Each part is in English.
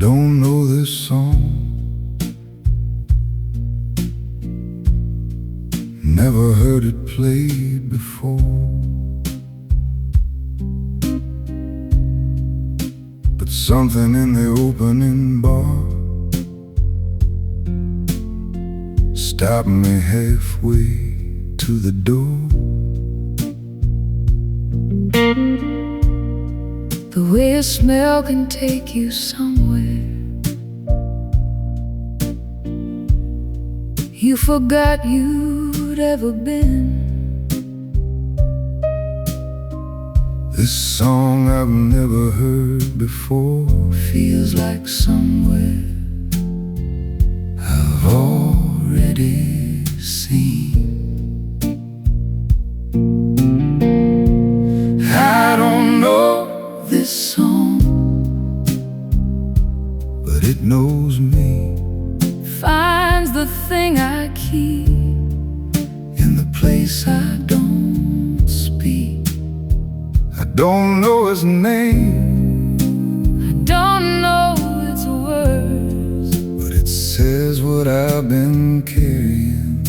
don't know this song, never heard it played before, but something in the opening bar stopped me halfway to the door. The way a smell can take you somewhere you forgot you'd ever been. This song I've never heard before Feels like somewhere I've already seen. I don't know this song, but it knows me. finds the thing I keep In the place I don't speak. I don't know his name, I don't know its words, but it says what I've been carrying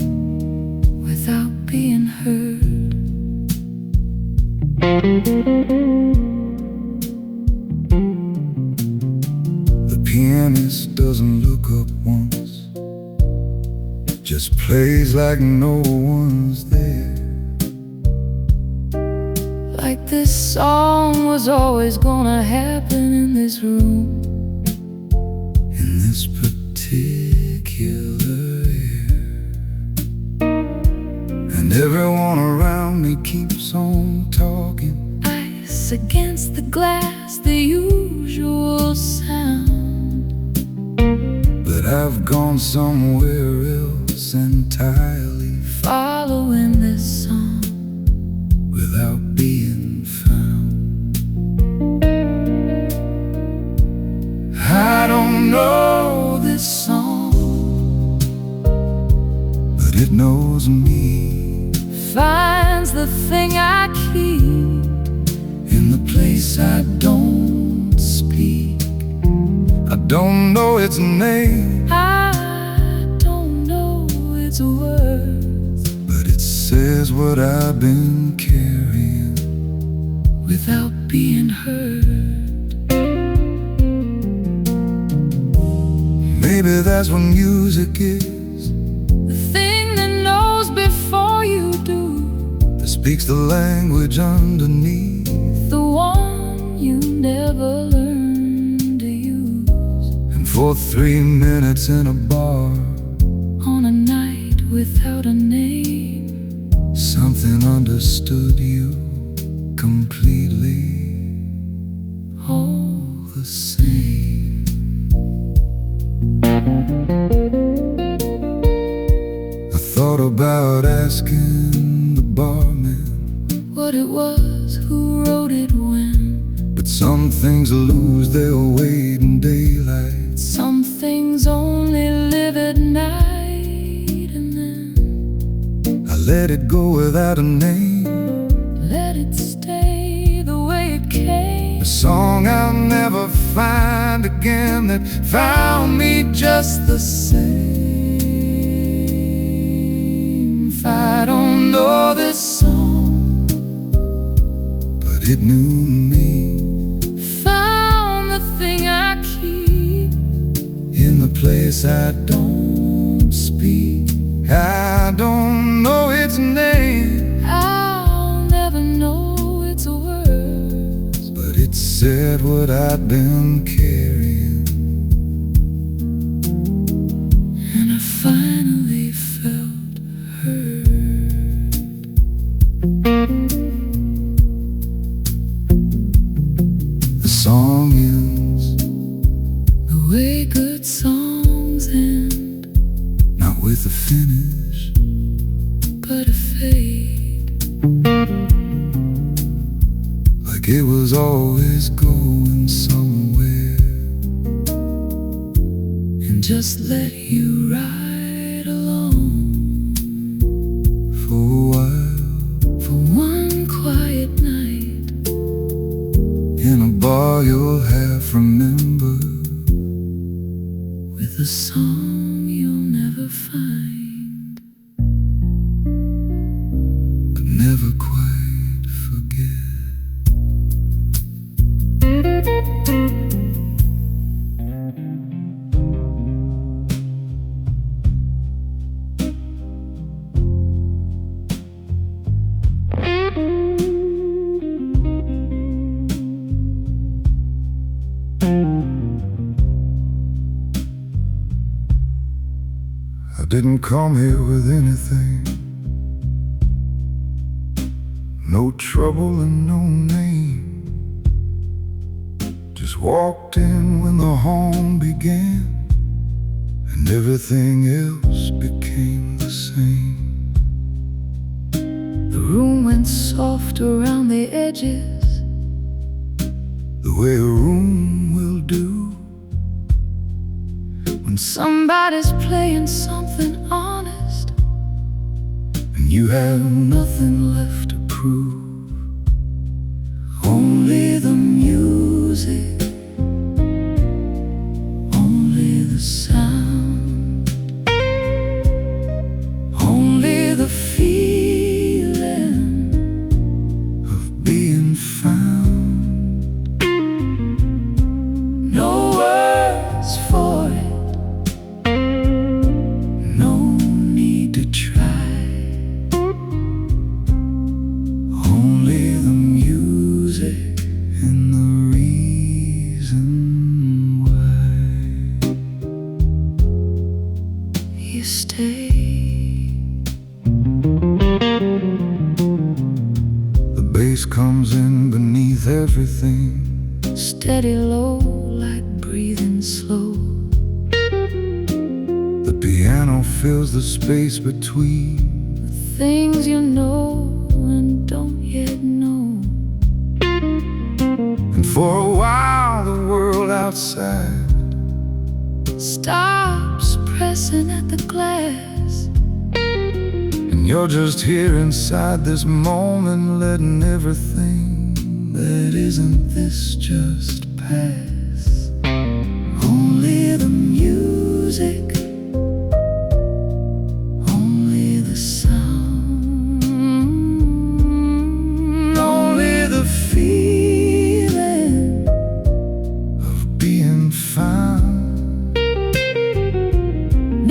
without being heard. The pianist doesn't look up once, just plays like no one's there. Like this song was always gonna happen in this room, In this particular year, and everyone around me keeps on talking. ice against the glass, the usual sound. But I've gone somewhere else entirely, Following this song, without being found. I don't know this song, but it knows me. finds the thing I keep In the place I don't speak. I don't know its name, I don't know its words, but it says what I've been carrying without being heard. Maybe that's what music is, The thing that knows before you do, that speaks the language underneath. the one you never learned to use. And for 3 minutes in a bar, On a night without a name, something understood you completely, all the same. I thought about asking the barman what it was, who wrote it when. but some things lose their weight in daylight. Some things only live at night, and then I let it go without a name, let it stay the way it came. a song I'll never find again that found me just the same. I don't know this song, but it knew me. found the thing I keep In the place I don't speak. I don't know its name, I'll never know its words, but it said what I'd been carrying. and I finally felt heard. The song ends The way good songs end, not with a finish, but a fade. like it was always going somewhere, And just let you ride along for a while. for one quiet night. In a bar you'll half remember the song you'll never find, but never quite forget. I didn't come here with anything, no trouble and no name. Just walked in when the home began, and everything else became the same. the room went soft around the edges, The way a room will do when somebody's playing something honest and you have nothing left to prove. only the music, only the sound, only the feeling Of being found, no words for it, no need to try, only the music and the reason why you stay. the bass comes in beneath everything. Steady low like breathing slow, The piano fills the space between, things you know and don't yet know. and for a while the world outside Stops pressing at the glass, and you're just here inside this moment, letting everything that isn't this just pass. only the music, only the sound, Only the feeling of being found,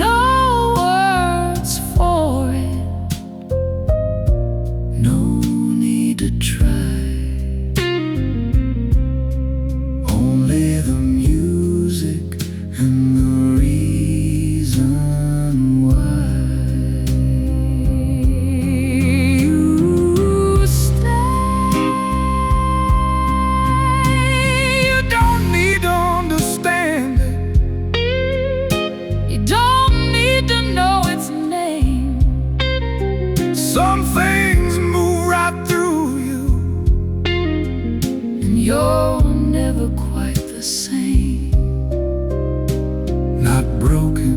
no words for it, no need to try, only the music and the reason why you stay. you don't need to understand it. You don't need to know its name. Some things move right through you, And you're never quite the same. not broken,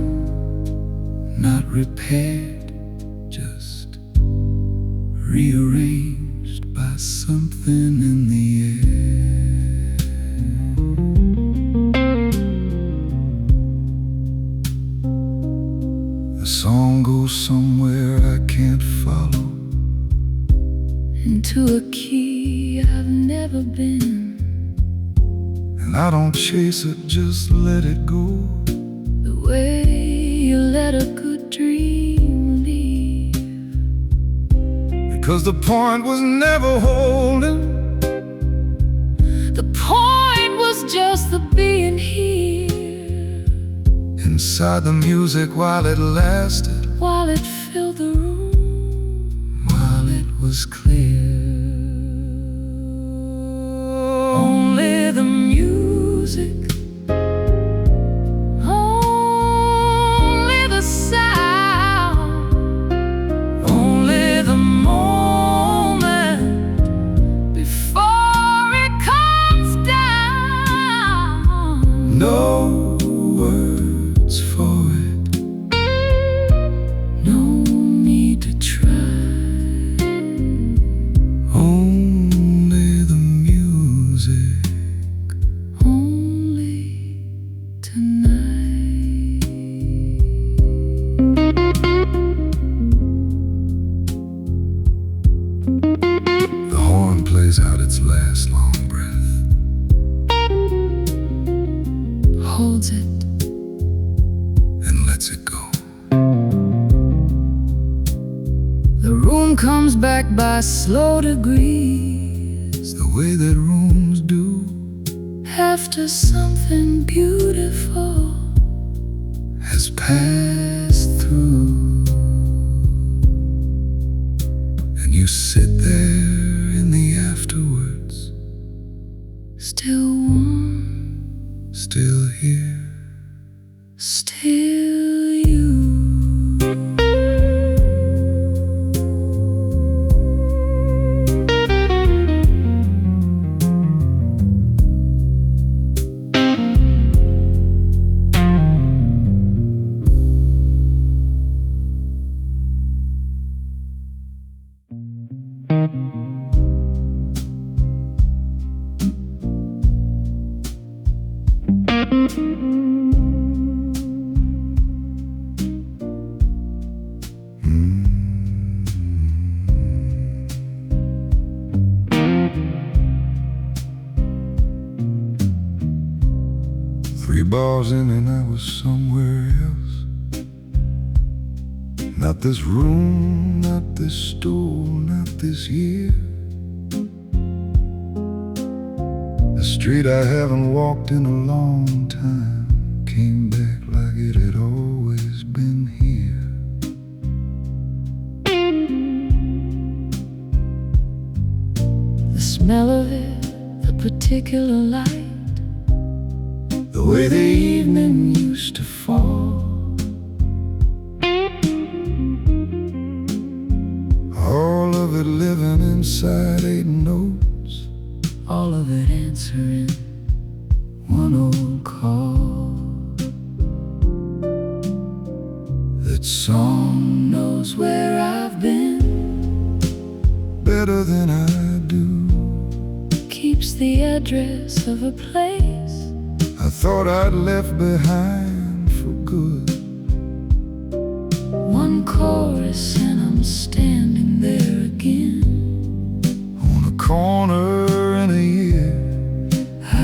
not repaired, just rearranged by something in the air. The song goes somewhere I can't follow, Into a key I've never been, and I don't chase it, just let it go. the way you let a good dream leave. Because the point was never holding, The point was just the being here, inside the music while it lasted, while it filled the room, while it was clear. only the music, only the sound, only the moment before it comes down. No words for it, No need to try. only the music. Only tonight. last long breath, holds it, and lets it go. the room comes back by slow degrees, The way that rooms do, after something beautiful has passed through. And you sit there in the afterwards, still warm, still here. still you. Three bars in and I was somewhere else. Not this room, not this stool, not this year. The street I haven't walked in a long time came back like it had always been here. The smell of it, the particular light, The way the evening used to fall, all of it living inside 8 notes, all of it answering one old call. that song Knows where I've been, better than I do. keeps the address of a place I thought I'd left behind for good. one chorus and I'm standing there again. On a corner in a year,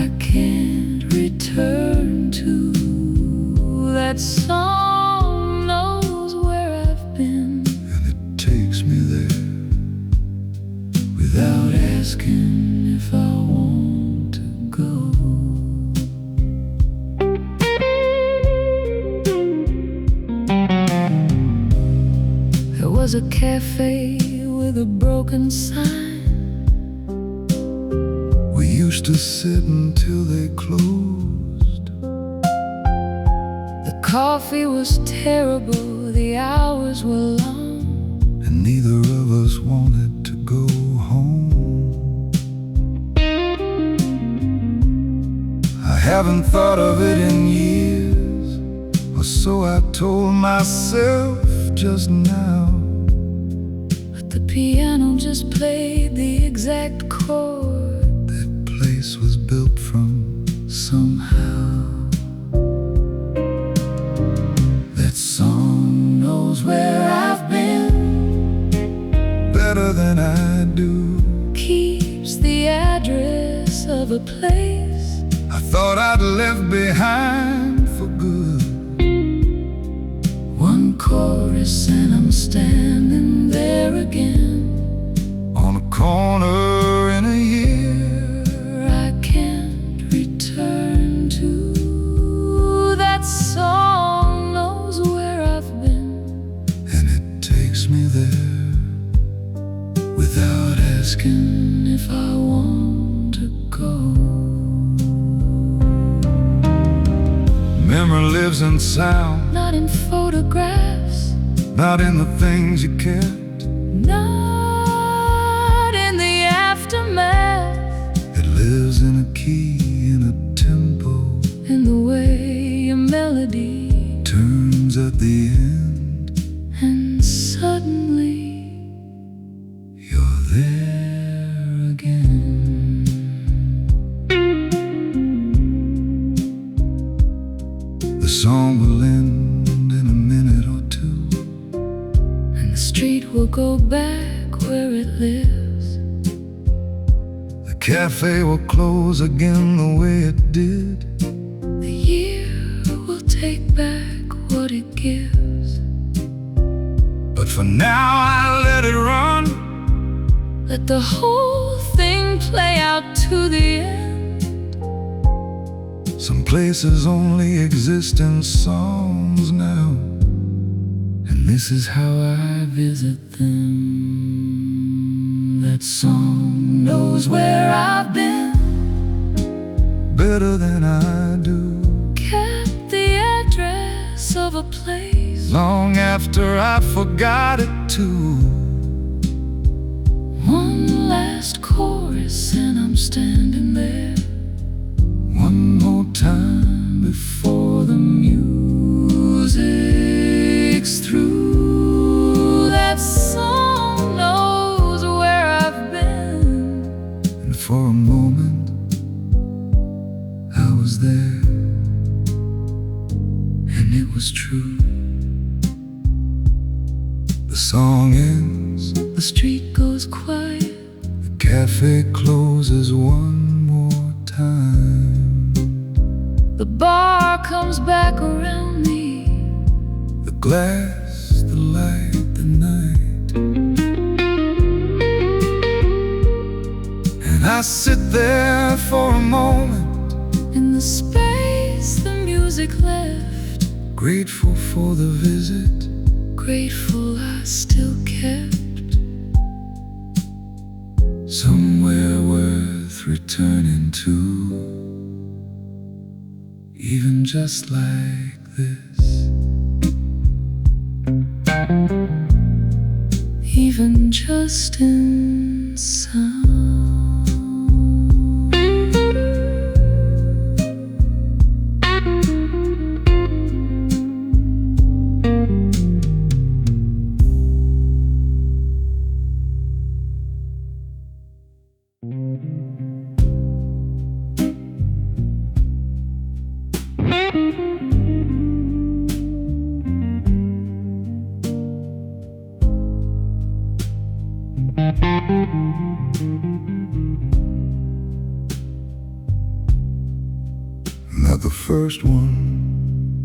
I can't return to that song. Knows where I've been, and it takes me there without asking if I want to go. There was a cafe with a broken sign. We used to sit until they closed. The coffee was terrible, the hours were long. And neither of us wanted to go home. I haven't thought of it in years, or so I told myself just now. But the piano just played the exact chord That place was built from somehow. That song knows where I've been, better than I do. keeps the address of a place I thought I'd left behind for good. one chorus and I'm standing there again. On a corner in a year, I can't return to that song. Knows where I've been, and it takes me there without asking if I want to go. Memory lives in sound, Not in photographs, not in the things you kept. not in the aftermath, It lives in a key, in a tempo, in the way a melody turns at the end. and suddenly You're there again. The song will end in a minute or two, and the street will go back where it lives. the cafe will close again the way it did. The year will take back what it gives. But for now I let it run. Let the whole thing play out to the end. Some places only exist in songs now, and this is how I visit them. That song knows where I've been better than I do. Kept the address of a place Long after I forgot it too. One last chorus and I'm standing there. One more time before the music's through. That song knows where I've been. And for a moment I was there, and it was true. The song ends, The street goes quiet, the cafe closes one more time. the bar comes back around me. The glass, the light, the night. And I sit there for a moment, In the space the music left, grateful for the visit. grateful I still kept Somewhere worth returning to, even just like this. even just in sound. Not the first one,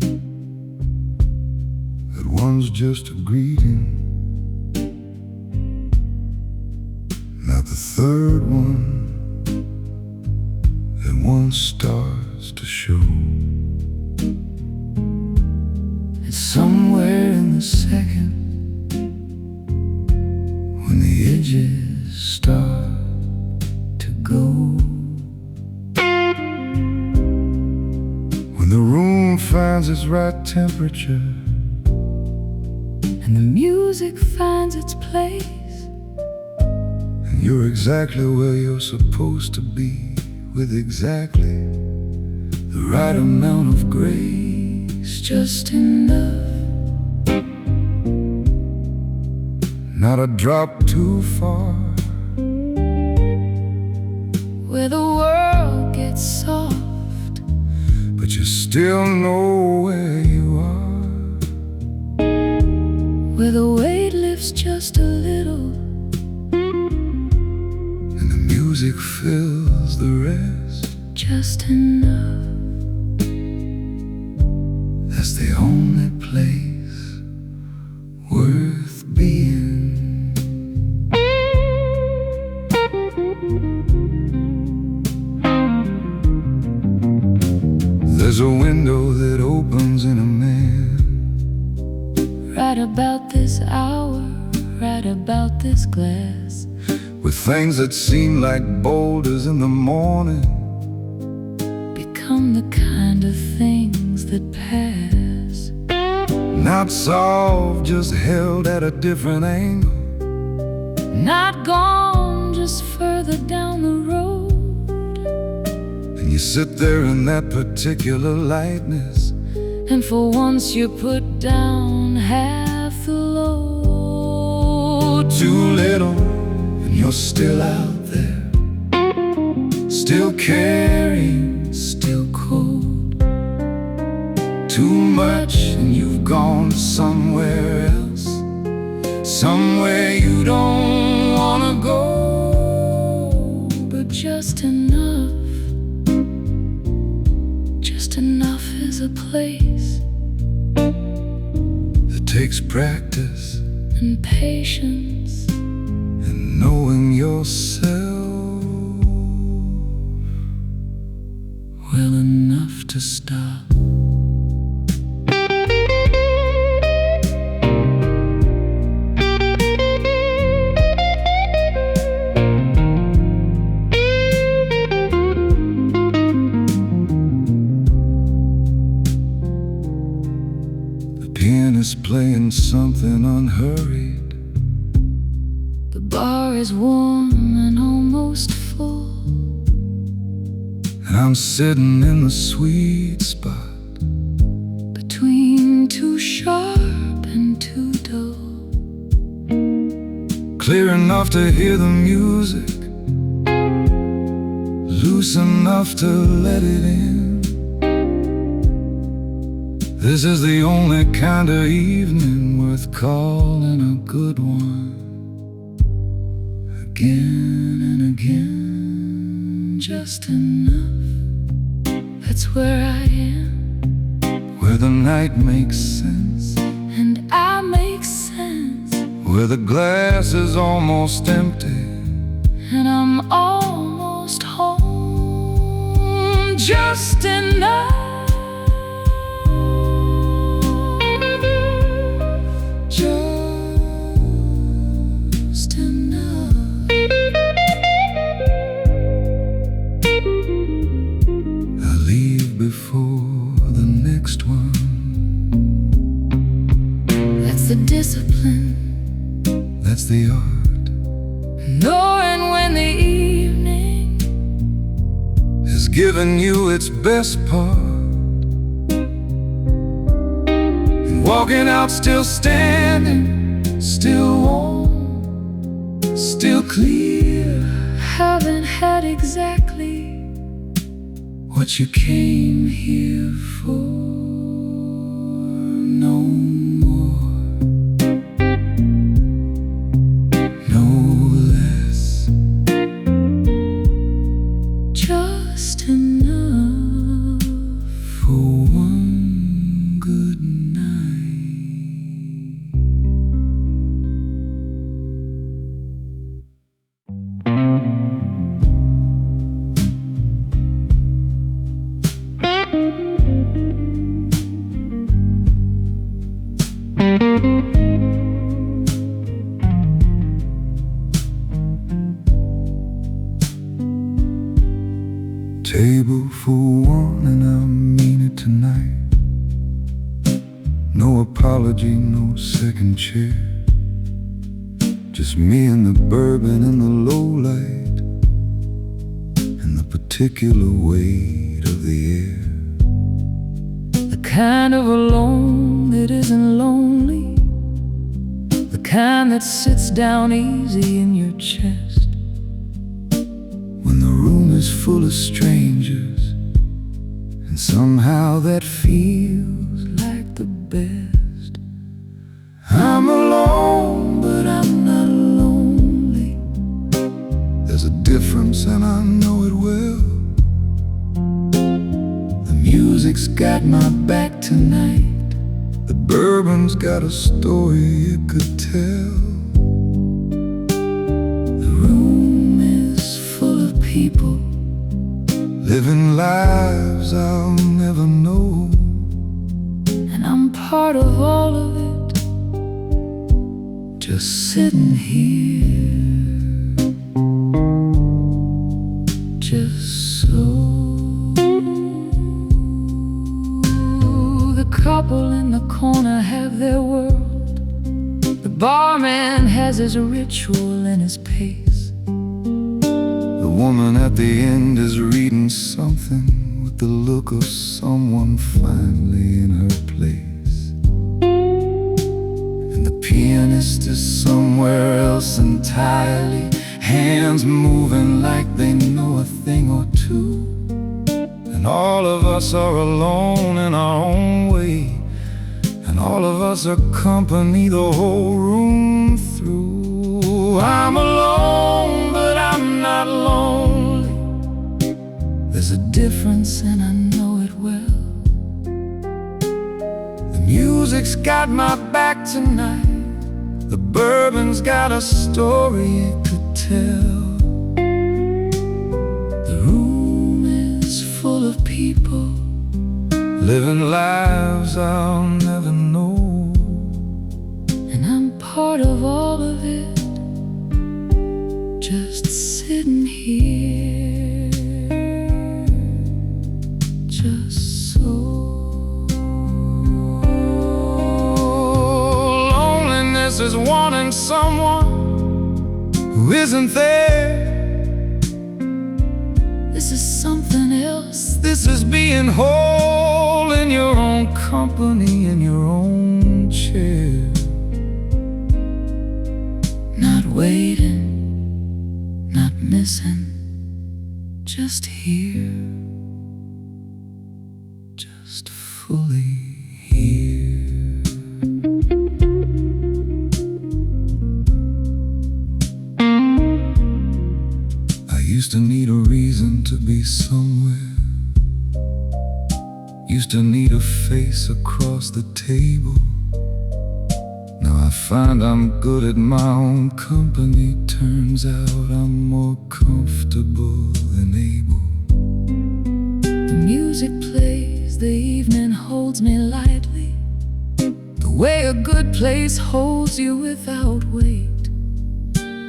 that one's just a greeting. Not the third one, that one starts to show. It's somewhere in the second, when the edges start to go. When the room finds its right temperature, And the music finds its place, and you're exactly where you're supposed to be, with exactly the right amount of grace. just enough. Not a drop too far, Where the world gets soft, but you still know where you are. where the weight lifts just a little, And the music fills the rest. just enough. That's the only place worth being. There's a window that opens in a man, Right about this hour, right about this glass, with things that seem like boulders in the morning, become the kind of things that pass. not solved, just held at a different angle. Not gone, just further down the road. And you sit there in that particular lightness, And for once you put down half the load. too little, and you're still out there, still caring, still cold. Too much, and you've gone somewhere else, somewhere you don't wanna go. But just enough. Just enough is a place. It takes practice And patience. and knowing yourself well enough to stop. Pianist playing something unhurried. The bar is warm and almost full. And I'm sitting in the sweet spot Between too sharp and too dull. clear enough to hear the music, loose enough to let it in. This is the only kind of evening worth calling a good one. Again and again, Just enough. That's where I am. where the night makes sense, And I make sense. where the glass is almost empty. And I'm almost home. Just enough. Just enough. I leave before the next one. That's the discipline. That's the art. Knowing when the evening Has given you its best part. And walking out still standing, still warm, still clear. haven't had exactly What you came here for, no more, no less. just enough. For one good night. Table for one, and I mean it tonight. No apology, no second chair. Just me and the bourbon and the low light, and the particular weight of the air. The kind of alone that isn't lonely. The kind that sits down easy in your chest. When the room is full of strangers, and somehow that feels like the best. I'm alone, but I'm not lonely. There's a difference and I know it well. The music's got my back tonight. The bourbon's got a story it could tell. The room is full of people living lives I'll never know. And I'm part of all of it. Just sitting here, Just so. The couple in the corner have their world. The barman has his ritual and his pace. the woman at the end is reading something with the look of someone finally in her place. And the pianist is somewhere else entirely, hands moving like they know a thing or two. And all of us are alone in our own way, and all of us are company the whole room through. I'm alone, but I'm not lonely. There's a difference and I know it well. The music's got my back tonight. The bourbon's got a story it could tell. The room is full of people living lives I'll never know. and I'm part of all of it, just sitting here, just so. Loneliness is wanting someone who isn't there. This is something else. This is being whole in your own company, in your own chair. Not waiting, not missing, just here, Just fully here. I used to need a reason to be somewhere. Used to need a face across the table. Now I find I'm good at my own company. Turns out I'm more comfortable than able. the music plays, the evening holds me lightly, the way a good place holds you without weight.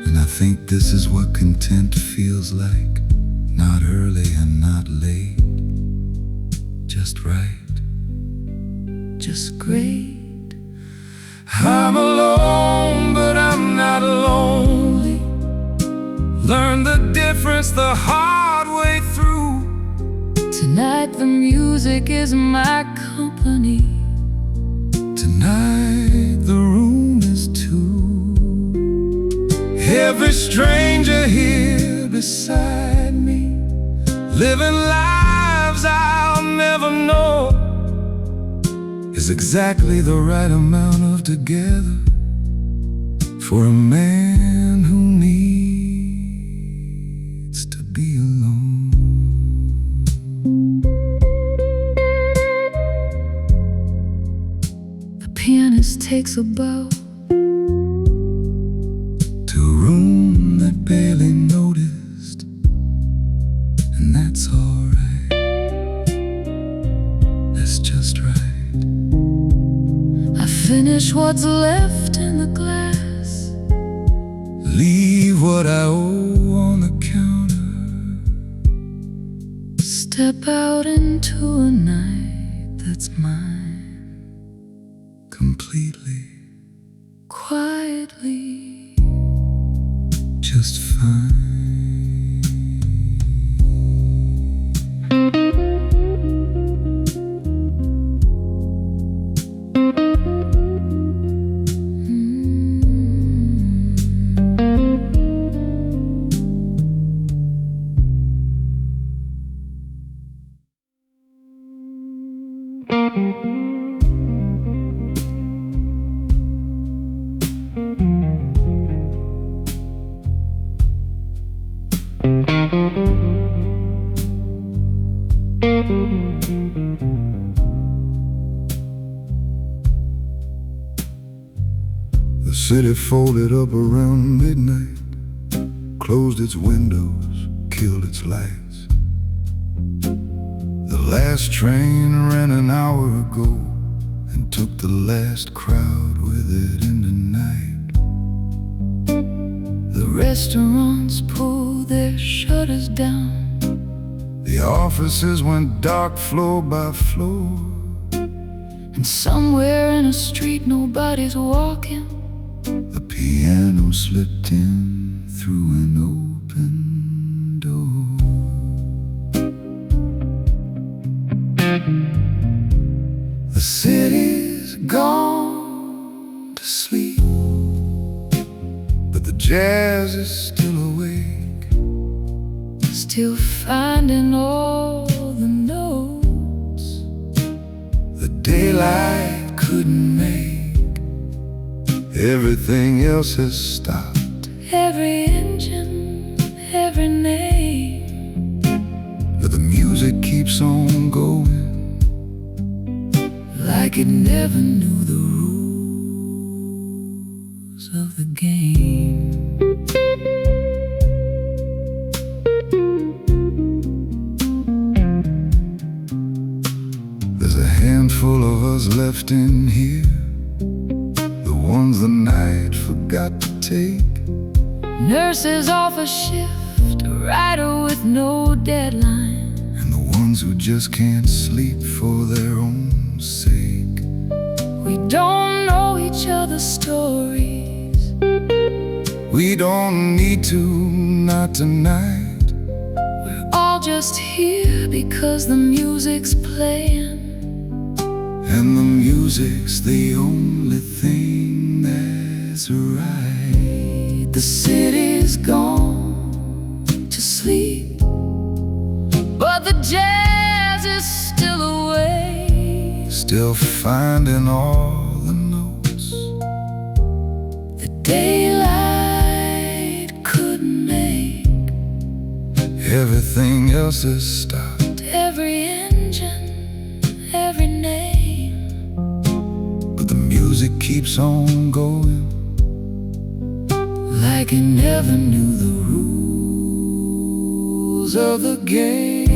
And I think this is what content feels like. Not early and not late. Just right. Just great. I'm alone, but I'm not lonely. Learn the difference the hard way through. Tonight the music is my company. Tonight the room is too. Every stranger here beside me, living lives I'll never know, is exactly the right amount of together for a man who needs to be alone. The pianist takes a bow To a room that barely noticed, and that's alright. That's just right. I finish what's left in the glass. Leave what I owe on the counter. Step out into a night that's mine, Completely, quietly. just fine. The city folded up around midnight, closed its windows, killed its lights. The last train ran an hour ago and took the last crowd with it in the night. The restaurants pull their shutters down. The offices went dark floor by floor. And somewhere in a street nobody's walking, The piano slipped in through an open door. The city's gone to sleep, but the jazz is still awake. still finding all the notes The daylight couldn't make. Everything else has stopped. every engine, every name. But the music music keeps on going, like it never knew the rules of the game. There's a handful of us left in here, the ones the night forgot to take. Nurses off a shift, a writer with no deadline, and the ones who just can't sleep for their own sake. we don't know each other's stories. We don't need to, not tonight. We're all just here because the music's playing, and the music's the only thing that's right. the city's gone to sleep, but the jazz is still away, Still finding all the notes the daylight couldn't make. everything else has stopped, Every engine, every name, but the music keeps on going, like it never knew the rules of the game.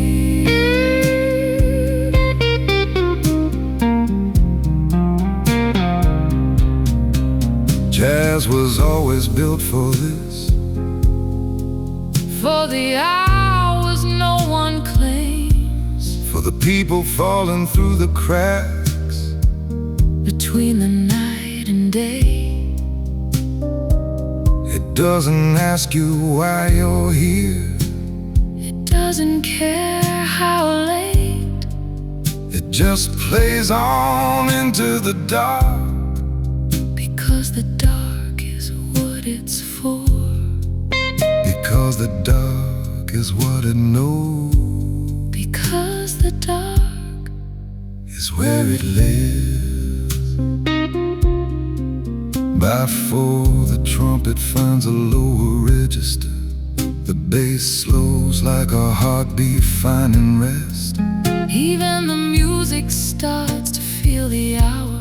Jazz was always built for this, For the hours no one claims, for the people falling through the cracks, between the night and day. it doesn't ask you why you're here, It doesn't care how late, it just plays on into the dark, because the dark is what it's for. because the dark is what it knows, Because the dark is where it lives. By four, the trumpet finds a lower register, the bass slows like a heartbeat finding rest. even the music starts to feel the hour,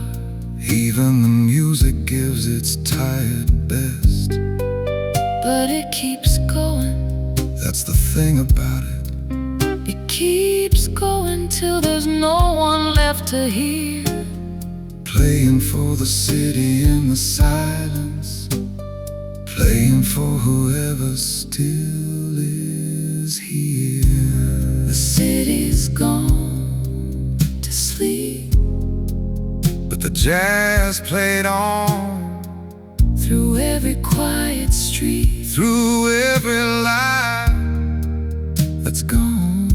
Even the music gives its tired best. but it keeps going. That's the thing about it, It keeps going till there's no one left to hear, playing for the city in the silence, playing for whoever still is here. the city's gone to sleep, But the jazz played on through every quiet street through every life that's gone.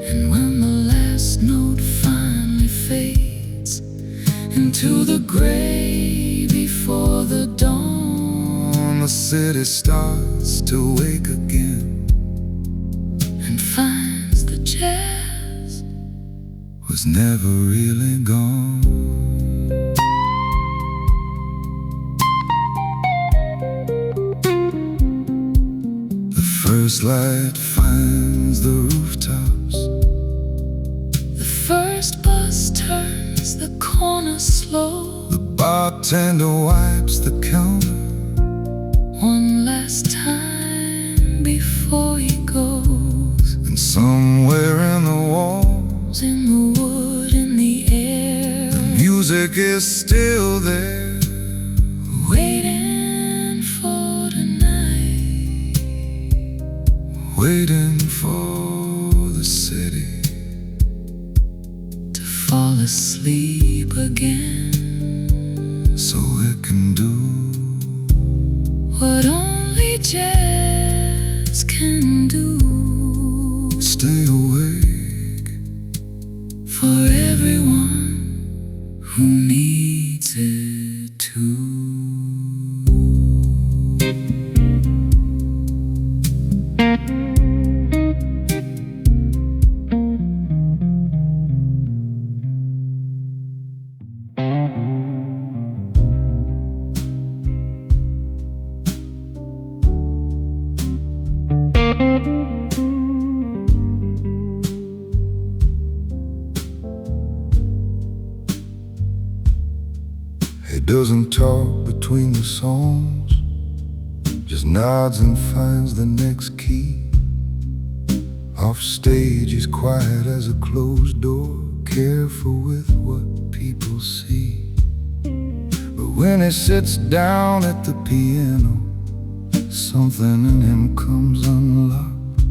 and when the last note finally fades into the gray before the dawn, The city starts to wake again, and finds the jazz was never really gone. The first light finds the rooftops, the first bus turns the corner slow, the bartender wipes the counter, one last time before he goes. and somewhere in the walls, In the wood, in the air, music is still there, waiting for tonight, waiting for the city to fall asleep again, so it can do what only jazz can do. stay awake For everyone who needs it too. doesn't talk between the songs, just nods and finds the next key. Off stage he's quiet as a closed door, careful with what people see. But when he sits down at the piano, something in him comes unlocked,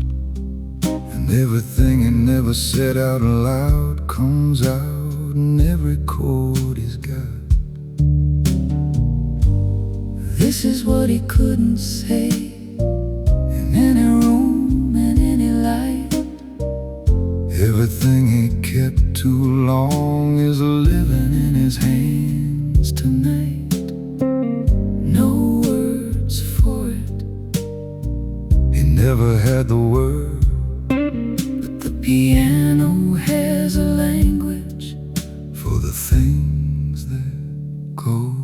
and everything he never said out loud comes out in every chord he's got. This is what he couldn't say in any room, in any light. Everything he kept too long is living in his hands tonight. No words for it. He never had the word, But the piano has a language for the things that go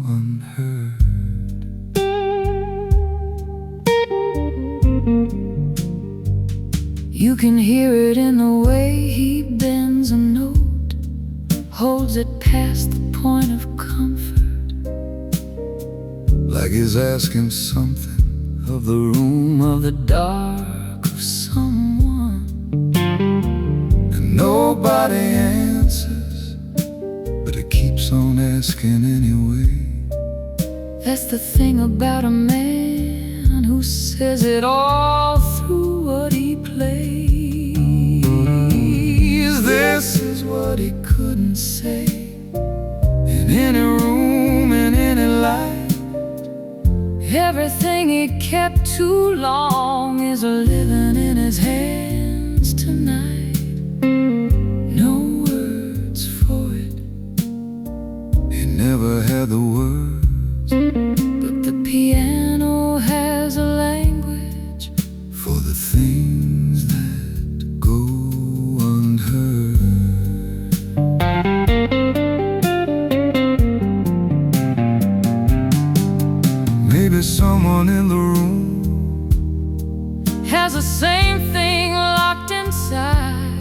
unheard. You can hear it in the way he bends a note, holds it past the point of comfort, Like he's asking something of the room, of the dark, of someone. and nobody answers, but he keeps on asking anyway. That's the thing about a man who says it all through what he plays. This is what he couldn't say in any room, in any light. Everything he kept too long is living in his hands tonight. No words for it. He never had the words, But the piano has a language for the things that go unheard. Maybe someone in the room has the same thing locked inside.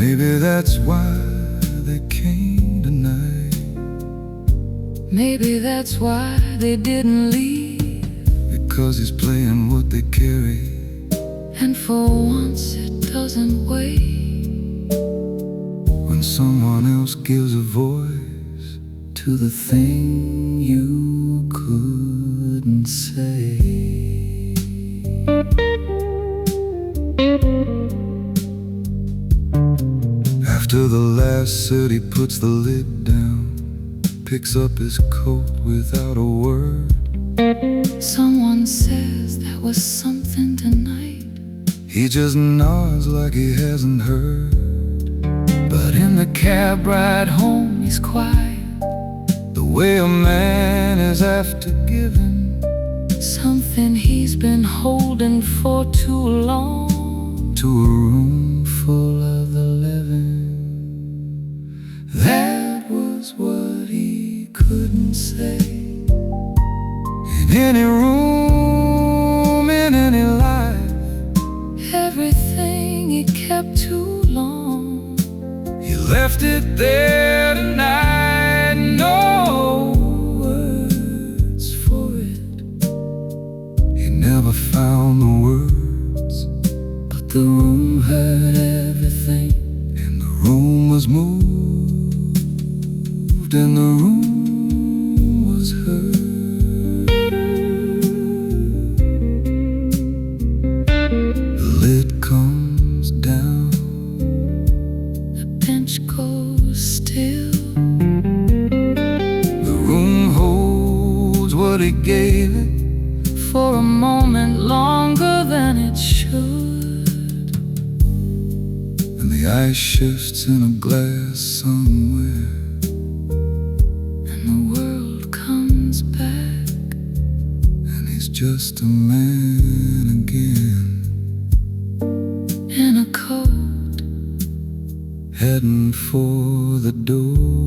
maybe that's why they came tonight. Maybe that's why they didn't leave. Because he's playing what they carry. And for once it doesn't wait. When someone else gives a voice to the thing you couldn't say. After the last set he puts the lid down, picks up his coat without a word. Someone says that was something tonight. He just nods like he hasn't heard. But in the cab ride home he's quiet, The way a man is after giving something he's been holding for too long. to a room full of the living. That was what he couldn't say in any room, in any life. Everything he kept too long, He left it there tonight. No words for it. He never found the words, but the room heard everything. and the room was moved, and the room was heard. The lid comes down, The bench goes still. the room holds what he gave it. For a moment longer than it should. And the ice shifts in a glass somewhere, And the world comes back. and he's just a man again, In a coat, heading for the door,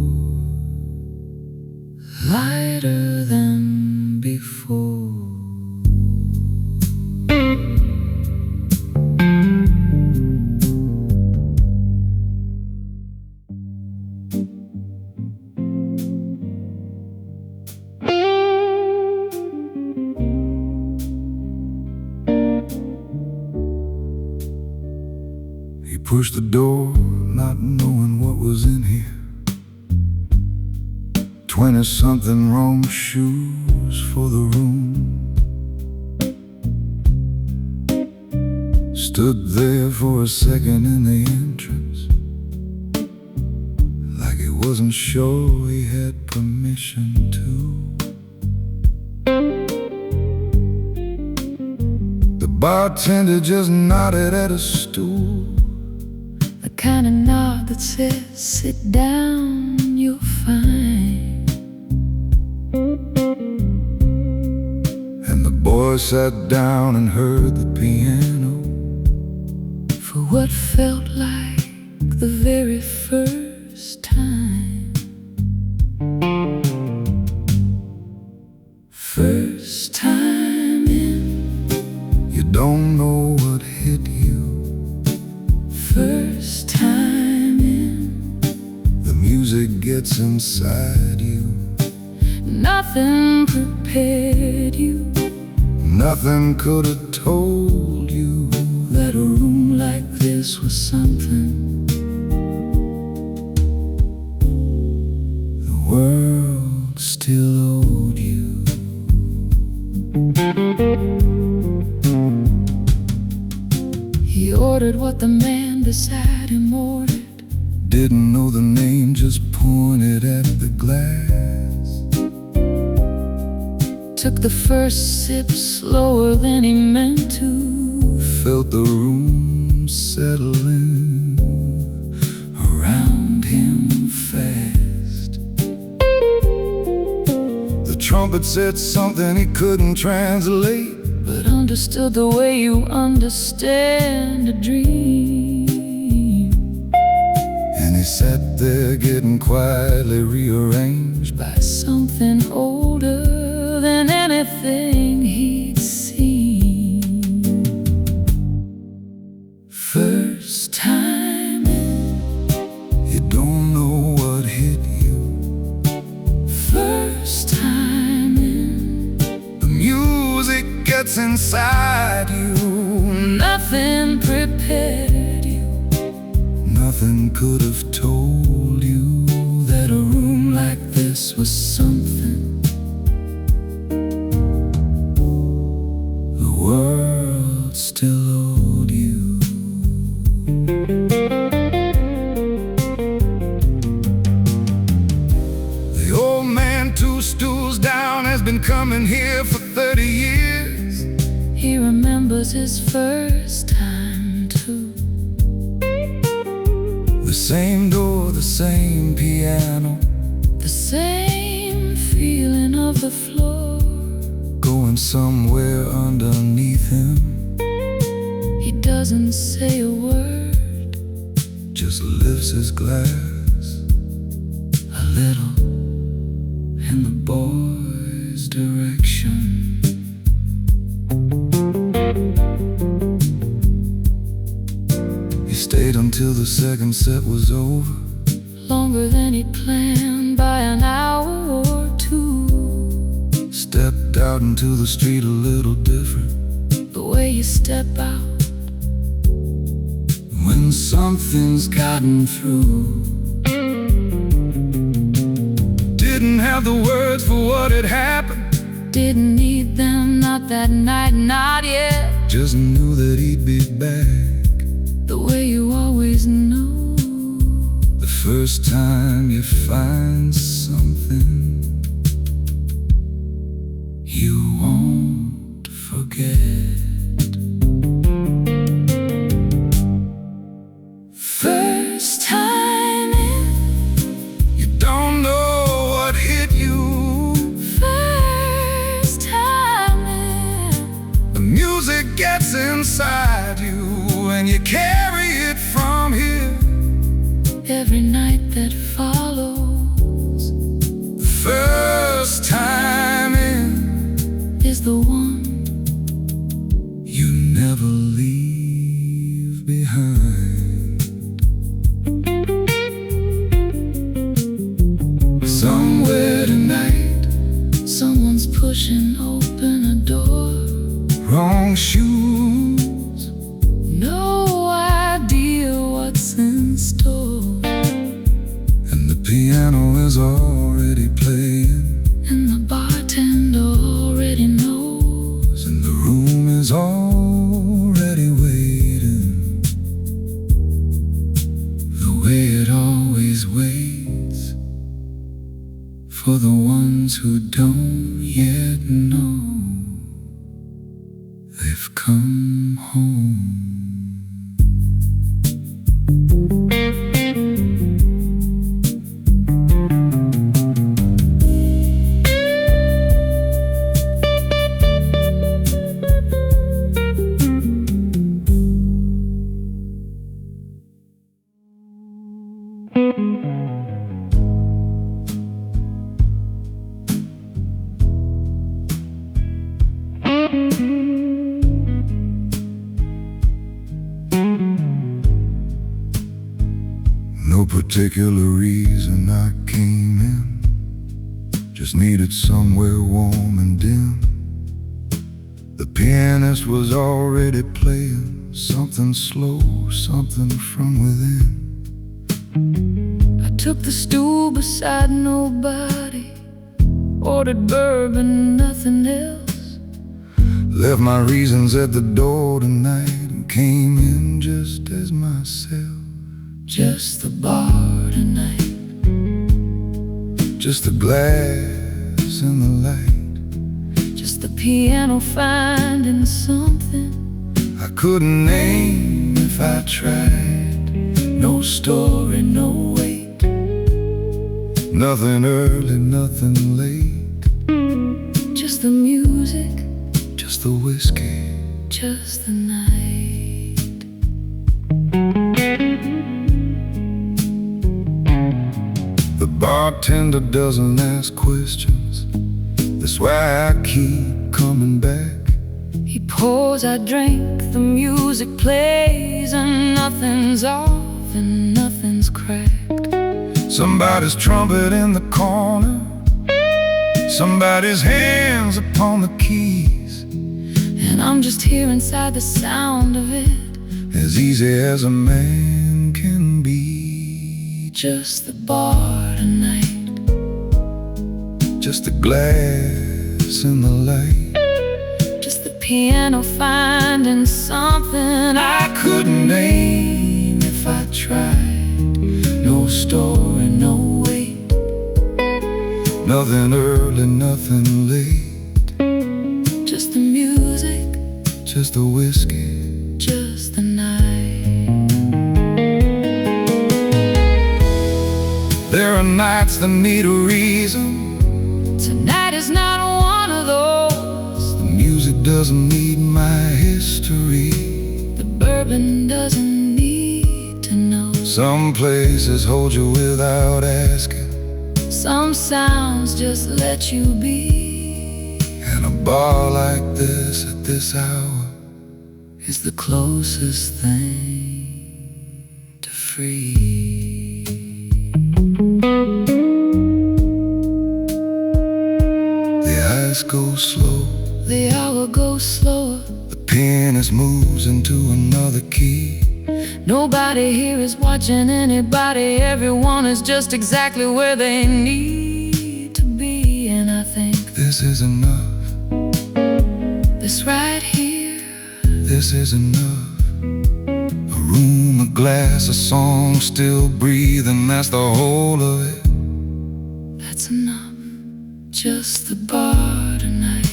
lighter than before. He pushed the door, not knowing what was in here. 20-something Rome shoes for the room. Stood there for a second in the entrance, like he wasn't sure he had permission to. The bartender just nodded at a stool, the kind of nod that says, sit down, you're fine. And the boy sat down and heard the piano for what felt like the very first time. First time in, you don't know what hit you. First time in, the music gets inside you. Nothing prepared you, nothing could have told you that a room like this was something the world still owed you. He ordered what the man beside him ordered. Didn't know the name, just pointed at the glass. Took the first sip slower than he meant to. Felt the room settling around him fast. The trumpet said something he couldn't translate, but understood the way you understand a dream. And he sat there getting quietly rearranged by something older than anything he'd seen. First time in, you don't know what hit you. First time in, the music gets inside you. Nothing prepared you, nothing could have told you that a room like this was something the world still owed you. The old man 2 stools down has been coming here for 30 years. He remembers his first time too. The same door, the same piano, the same feeling of the floor. Going somewhere underneath him. He doesn't say a word, just lifts his glass a little in the boy's direction. He stayed until the second set was over, longer than he'd planned by an hour or two. Stepped out into the street a little different, the way you step out when something's gotten through. Didn't have the words for what had happened, didn't need them, not that night, not yet. Just knew that he'd be back, the way you always know, the first time you find something you won't forget. First time in, you don't know what hit you. First time in, the music gets inside you, and you carry it from here. Every night that follows, The first time in is the one you never leave behind. Somewhere tonight, someone's pushing open a door. wrong shoes, No idea already playing, and the bartender already knows, and the room is already waiting, the way it always waits for the ones who don't yet know they've come home. No particular reason I came in, just needed somewhere warm and dim. The pianist was already playing something slow, something from within. I took the stool beside nobody, ordered bourbon, nothing else. Left my reasons at the door tonight and came in just as myself. Just the bar tonight, just the glass and the light, just the piano finding something I couldn't name if I tried. no story, no wait, Nothing early, nothing late, just the music, just the whiskey, just the night. The bartender doesn't ask questions, that's why I keep coming back. He pours, I drink, the music plays, and nothing's off and nothing's cracked. Somebody's trumpet in the corner, somebody's hands upon the keys, and I'm just here inside the sound of it, as easy as a man can be. just the bar tonight, just the glass and the light, just the piano finding something I couldn't name if I tried. no story, no wait, Nothing early, nothing late, just the music, just the whiskey, just the night. There are nights that need a reason, Tonight is not one of those. the music doesn't need my history. The bourbon doesn't need to know. Some places hold you without asking, Some sounds just let you be. and a bar like this at this hour Is the closest thing to free. The eyes go slow, The hour goes slower, the pianist moves into another key. nobody here is watching anybody. Everyone is just exactly where they need to be. And I think This is enough, this right here, this is enough. A room, a glass, a song still breathing, that's the whole of it. that's enough. Just the bar tonight,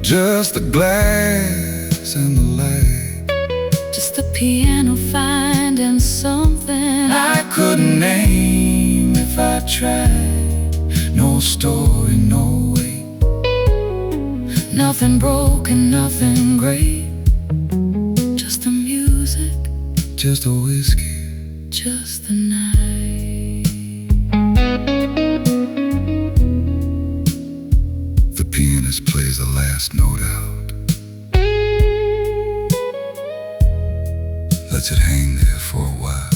Just the glass and the light, just the piano finding something I couldn't name if I tried. No story, no wait, Nothing broken, nothing great, just the music, just a whiskey, just the night. The pianist plays the last note out, lets it hang there for a while.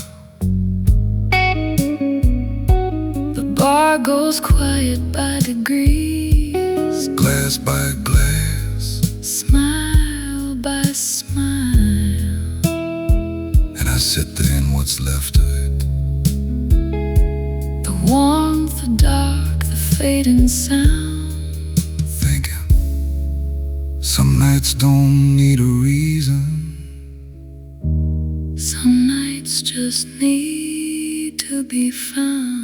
The bar goes quiet by degrees, Glass by glass, smile by smile, and I sit there in what's left of it. the warmth, the dark, the fading sound. Thinking some nights don't need a reason. Some nights just need to be found.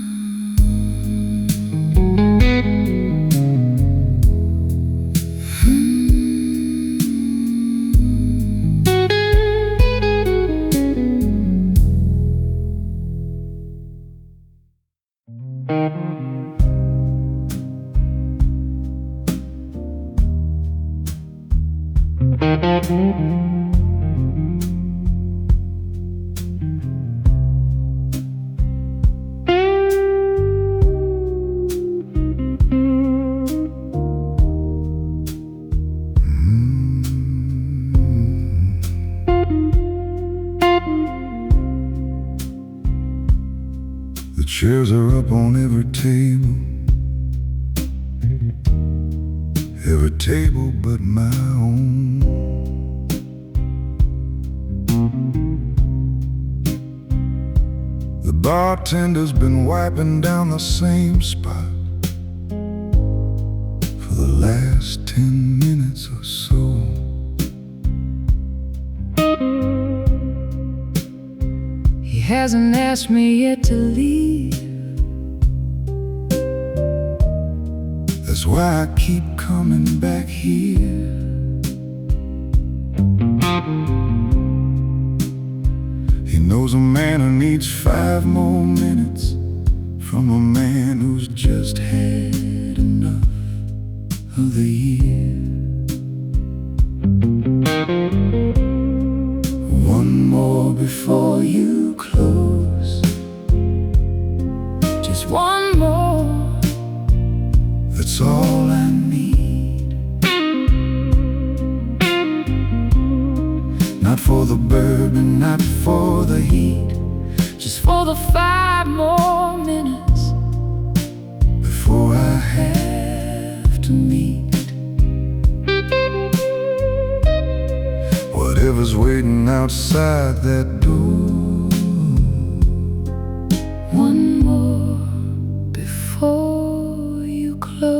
The chairs are up on every table but my own. The bartender's been wiping down the same spot for the last 10 minutes or so. He hasn't asked me yet to leave. That's why I keep coming back here. He knows a man who needs 5 more minutes from a man who's just had enough of the year. One more before you close. Just one more. That's all I need. Not for the bourbon, not for the heat. Just for the 5 more minutes before I have to meet whatever's waiting outside that door. One more before you close.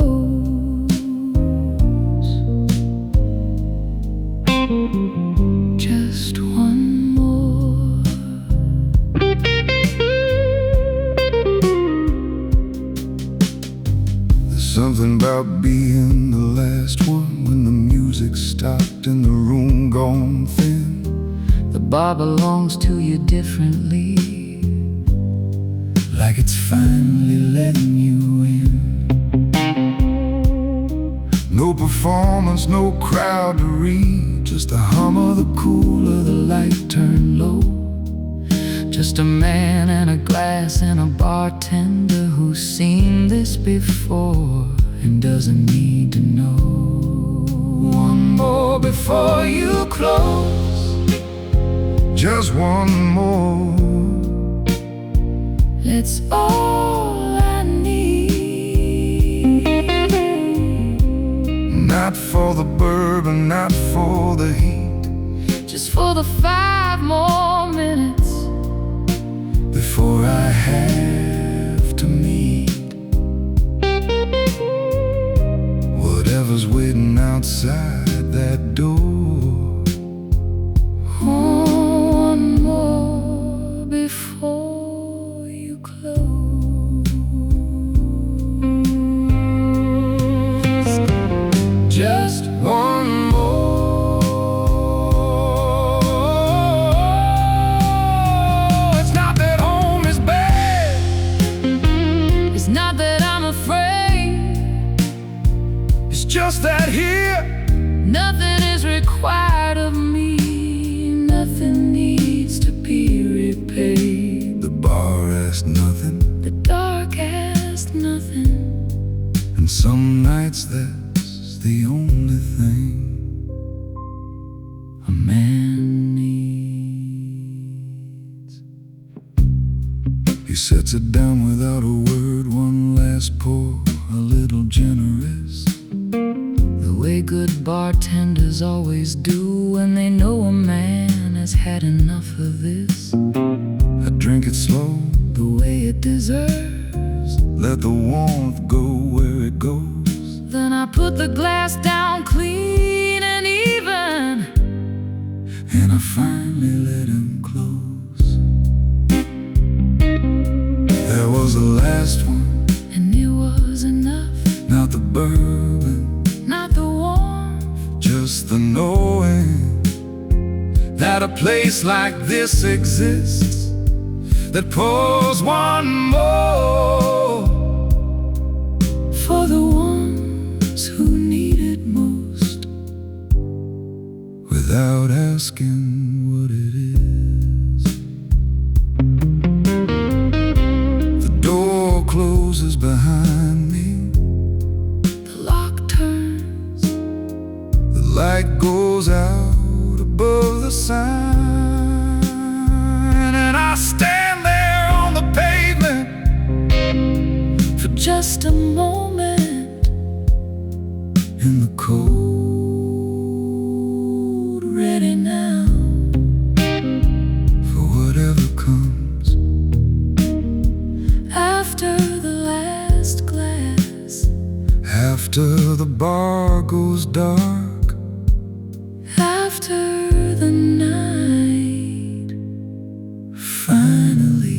Just one more. There's something about being the last one when the music stopped and the room gone thin. The bar belongs to you differently, like it's finally letting you in. No performance, no crowd to read, just a hum of the cooler, the light turned low. just a man and a glass and a bartender who's seen this before and doesn't need to know. One more before you close, just one more. That's all I need. Not for the bourbon, not for the heat, just for the 5 more minutes before I have to meet whatever's waiting outside that door. Oh, one more before you close. Just one more. It's not that home is bad, It's not that I'm afraid, it's just that here nothing is required of me. Nothing needs to be repaid. the bar asks nothing, The dark asked nothing. and some nights that's the only thing A man needs. He sets it down without a word, one last pour, a little generous. The way good bartenders always do when they know a man has had enough of this. I drink it slow, The way it deserves. let the warmth go where it goes. Then I put the glass down clean and even, and I finally let him close. There was the last one, and it was enough. not the bourbon, not the warmth, just the knowing that a place like this exists, that pours one more for the ones who need it most, without asking what it is. The door closes behind me, the lock turns, the light goes out above the sign, and I stand there on the pavement for just a moment in the cold, ready now for whatever comes after the last glass, after the bar goes dark, after the night finally